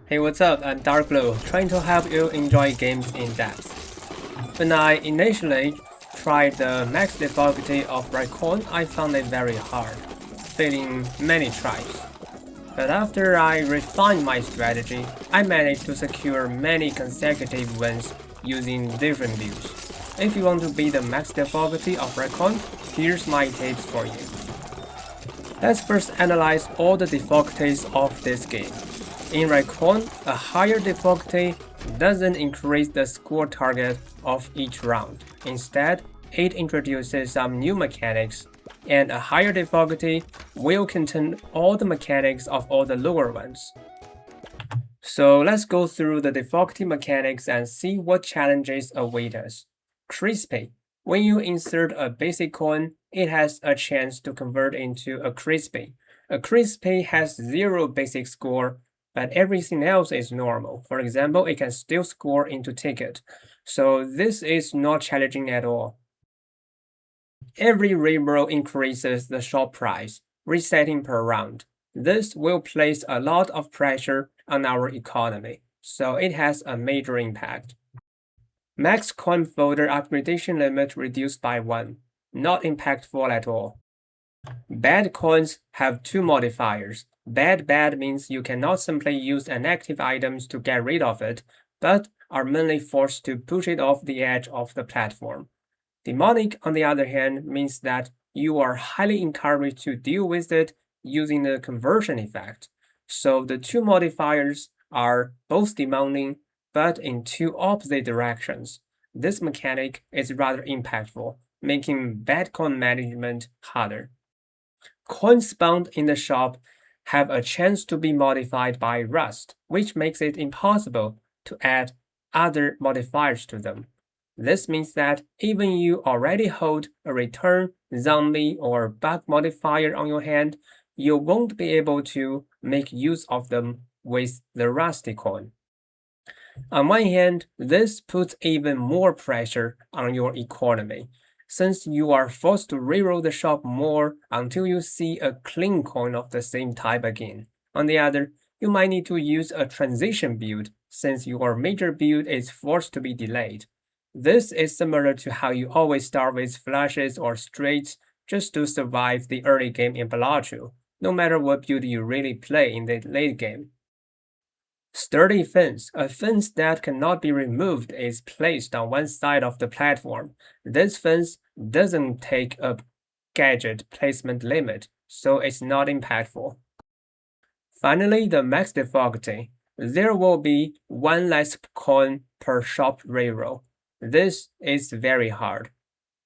Hey, what's up? I'm Darkbblue, trying to help you enjoy games in depth. When I initially tried the max difficulty of Raccoin, I found it very hard, failing many tries. But after I refined my strategy, I managed to secure many consecutive wins using different builds. If you want to beat the max difficulty of Raccoin, here's my tips for you. Let's first analyze all the difficulties of this game. In Raccoin, a higher difficulty doesn't increase the score target of each round. Instead, it introduces some new mechanics, and a higher difficulty will contain all the mechanics of all the lower ones. So let's go through the difficulty mechanics and see what challenges await us. Crispy. When you insert a basic coin, it has a chance to convert into a crispy. A crispy has 0 basic score, but everything else is normal. For example, it can still score into ticket. So this is not challenging at all. Every reroll increases the shop price, resetting per round. This will place a lot of pressure on our economy, so it has a major impact. Max coin folder upgradation limit reduced by 1, not impactful at all. Bad coins have 2 modifiers. Bad means you cannot simply use inactive items to get rid of it, but are mainly forced to push it off the edge of the platform. Demonic, on the other hand, means that you are highly encouraged to deal with it using the conversion effect. So the 2 modifiers are both demanding, but in 2 opposite directions. This mechanic is rather impactful, making bad coin management harder. Coins spawned in the shop have a chance to be modified by rust, which makes it impossible to add other modifiers to them. This means that even you already hold a return, zombie, or bug modifier on your hand, you won't be able to make use of them with the rusty coin. On one hand, this puts even more pressure on your economy, since you are forced to reroll the shop more until you see a clean coin of the same type again. On the other, you might need to use a transition build, since your major build is forced to be delayed. This is similar to how you always start with flushes or straights just to survive the early game in Challanges, no matter what build you really play in the late game. Sturdy fence. A fence that cannot be removed is placed on one side of the platform. This fence doesn't take a gadget placement limit, so it's not impactful. Finally, the max difficulty. There will be 1 less coin per shop reroll. This is very hard.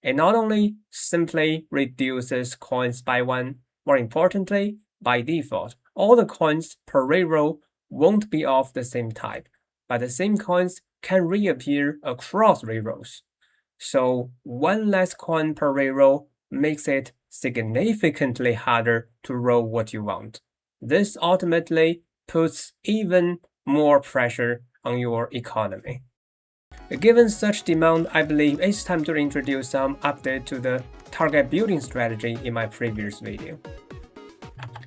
It not only simply reduces coins by 1, more importantly, by default, all the coins per reroll won't be of the same type, but the same coins can reappear across rerolls. So 1 less coin per reroll makes it significantly harder to roll what you want. This ultimately puts even more pressure on your economy. Given such demand, I believe it's time to introduce some update to the target building strategy in my previous video.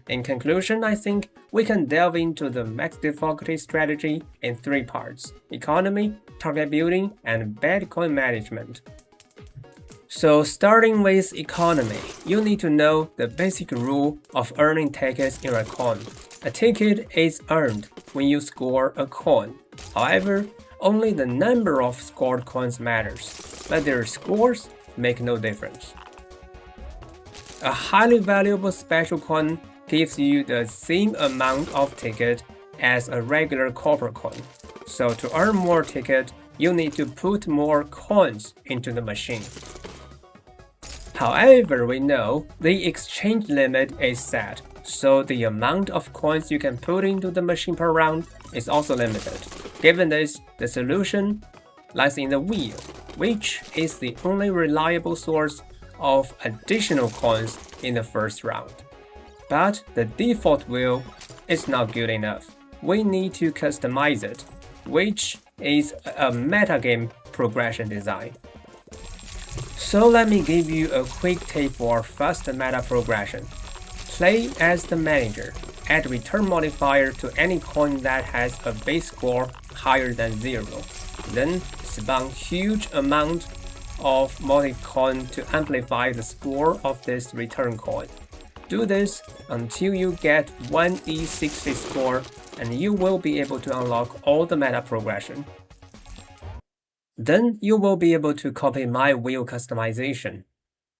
In conclusion, I think we can delve into the max difficulty strategy in 3 parts: economy, target building, and bad coin management. So starting with economy, you need to know the basic rule of earning tickets in Raccoin. A ticket is earned when you score a coin. However, only the number of scored coins matters, but their scores make no difference. A highly valuable special coin gives you the same amount of ticket as a regular copper coin. So to earn more ticket, you need to put more coins into the machine. However, we know the exchange limit is set, so the amount of coins you can put into the machine per round is also limited. Given this, the solution lies in the wheel, which is the only reliable source of additional coins in the first round. But the default wheel is not good enough. We need to customize it, which is a metagame progression design. So let me give you a quick tip for fast meta progression. Play as the manager. Add return modifier to any coin that has a base score higher than 0. Then spawn huge amount of multi-coin to amplify the score of this return coin. Do this until you get 1 E60 score and you will be able to unlock all the meta progression. Then you will be able to copy my wheel customization.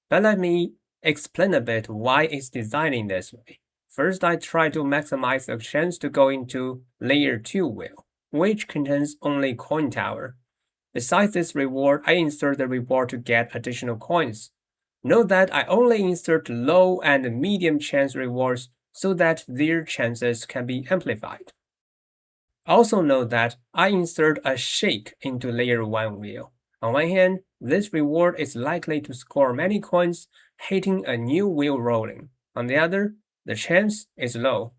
But let me explain a bit why it's designed in this way. First, I try to maximize the chance to go into Layer 2 wheel, which contains only coin tower. Besides this reward, I insert the reward to get additional coins. Note that I only insert low and medium chance rewards so that their chances can be amplified. Also note that I insert a shake into Layer 1 wheel. On one hand, this reward is likely to score many coins hitting a new wheel rolling. On the other, the chance is low.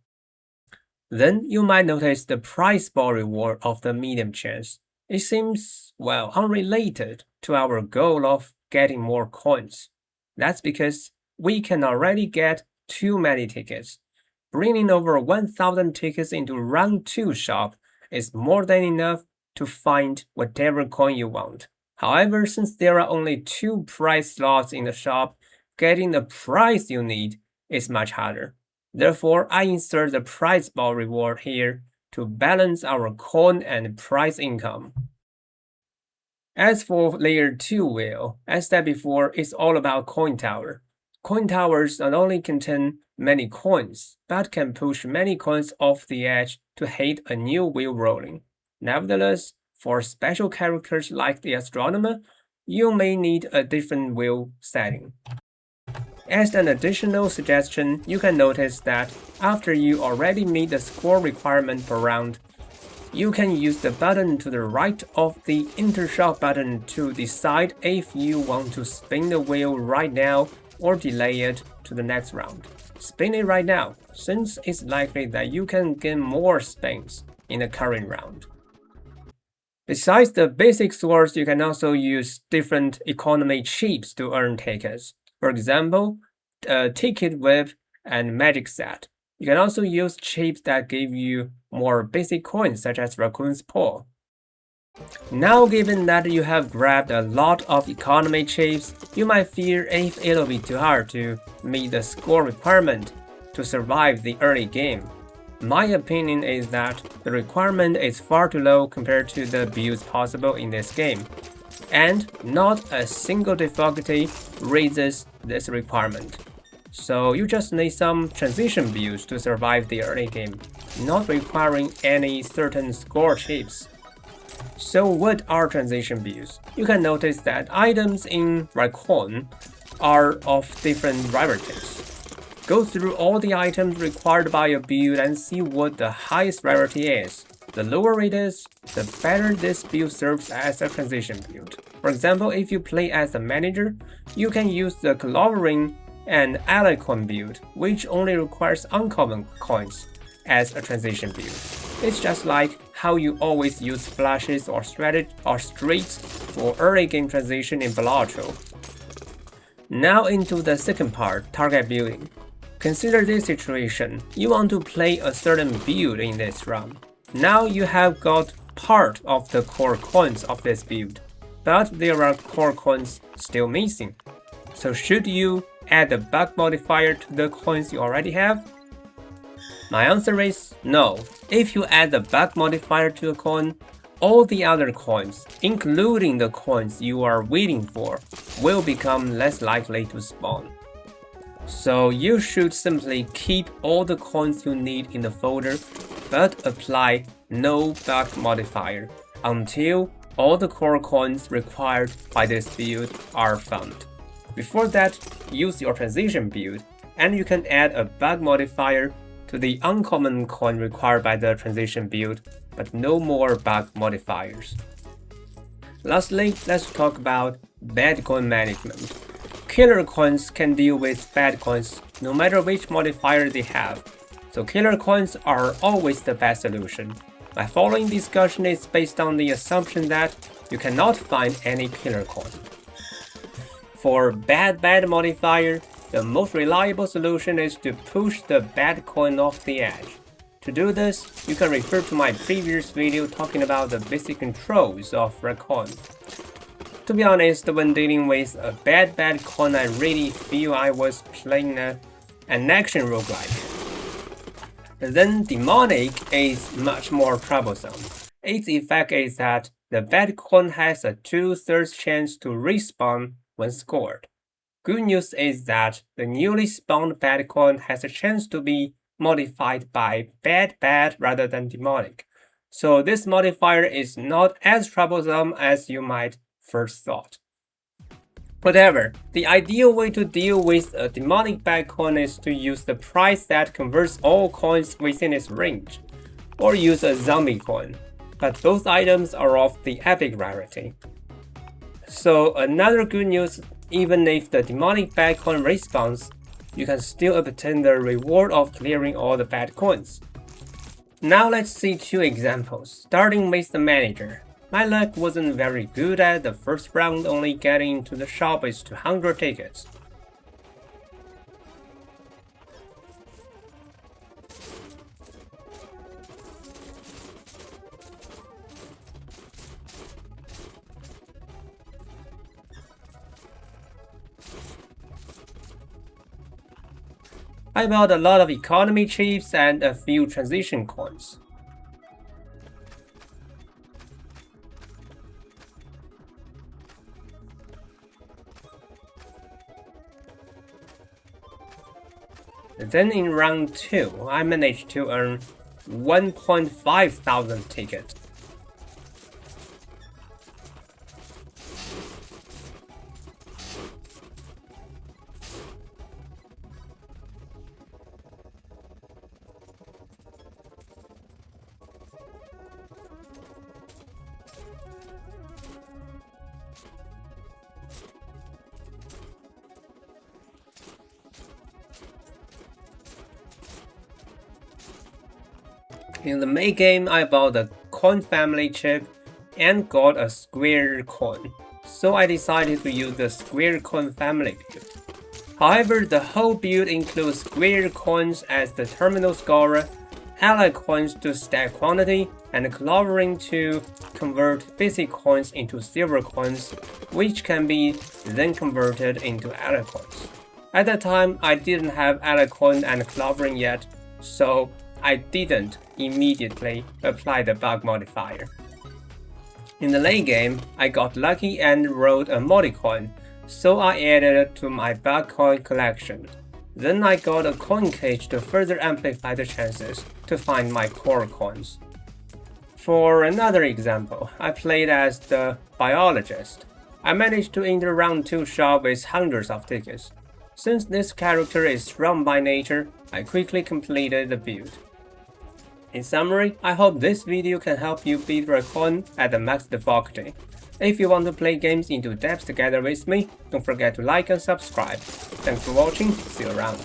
Then you might notice the prize ball reward of the medium chance. It seems, well, unrelated to our goal of getting more coins. That's because we can already get too many tickets. Bringing over 1,000 tickets into round 2 shop is more than enough to find whatever coin you want. However, since there are only 2 prize slots in the shop, getting the prize you need is much harder. Therefore, I insert the prize ball reward here to balance our coin and prize income. As for Layer 2 wheel, as said before, it's all about coin tower. Coin towers not only contain many coins, but can push many coins off the edge to hit a new wheel rolling. Nevertheless, for special characters like the astronomer, you may need a different wheel setting. As an additional suggestion, you can notice that after you already meet the score requirement per round, you can use the button to the right of the intershop button to decide if you want to spin the wheel right now or delay it to the next round. Spin it right now, since it's likely that you can gain more spins in the current round. Besides the basic source, you can also use different economy chips to earn tickets. For example, Ticket Whip and Magic Set. You can also use chips that give you more basic coins such as Raccoon's Paw. Now, given that you have grabbed a lot of economy chips, you might fear if it'll be too hard to meet the score requirement to survive the early game. My opinion is that the requirement is far too low compared to the builds possible in this game, and not a single difficulty raises this requirement. So you just need some transition builds to survive the early game, not requiring any certain score chips. So what are transition builds? You can notice that items in Raccoin are of different rarities. Go through all the items required by your build and see what the highest rarity is. The lower it is, the better this build serves as a transition build. For example, if you play as a manager, you can use the Clobbering and ally coin build, which only requires uncommon coins, as a transition build. It's just like how you always use flashes or streaks for early game transition in Balatro. Now into the second part, target building. Consider this situation. You want to play a certain build in this run. Now you have got part of the core coins of this build, but there are core coins still missing. So should you add the bug modifier to the coins you already have? My answer is no. If you add the bug modifier to a coin, all the other coins, including the coins you are waiting for, will become less likely to spawn. So you should simply keep all the coins you need in the folder, but apply no bug modifier until all the core coins required by this build are found. Before that, use your transition build, and you can add a bug modifier to the uncommon coin required by the transition build, but no more bug modifiers. Lastly, let's talk about bad coin management. Killer coins can deal with bad coins no matter which modifier they have, so killer coins are always the best solution. My following discussion is based on the assumption that you cannot find any killer coin. For bad modifier, the most reliable solution is to push the bad coin off the edge. To do this, you can refer to my previous video talking about the basic controls of Raccoin. To be honest, when dealing with a bad coin, I really feel I was playing an action roguelike. Then demonic is much more troublesome. Its effect is that the bad coin has a 2/3 chance to respawn when scored. Good news is that the newly spawned bad coin has a chance to be modified by bad rather than demonic. So this modifier is not as troublesome as you might first thought. Whatever, the ideal way to deal with a demonic bad coin is to use the price that converts all coins within its range, or use a zombie coin, but both items are of the epic rarity. So another good news, even if the demonic bad coin respawns, you can still obtain the reward of clearing all the bad coins. Now let's see two examples, starting with the manager. My luck wasn't very good at the first round, only getting into the shop with 200 tickets. I bought a lot of economy chips and a few transition coins. Then in round 2, I managed to earn 1.5 thousand tickets. In the main game, I bought the coin family chip and got a square coin, so I decided to use the square coin family build. However, the whole build includes square coins as the terminal scorer, ally coins to stack quantity, and clovering to convert basic coins into silver coins, which can be then converted into ally coins. At that time, I didn't have ally coin and clovering yet, so I didn't immediately apply the bug modifier. In the late game, I got lucky and rolled a multi-coin, so I added it to my bug coin collection. Then I got a coin cage to further amplify the chances to find my core coins. For another example, I played as the biologist. I managed to enter round 2 shop with hundreds of tickets. Since this character is strong by nature, I quickly completed the build. In summary, I hope this video can help you beat Raccoin at the max difficulty. If you want to play games into depth together with me, don't forget to like and subscribe. Thanks for watching, see you around.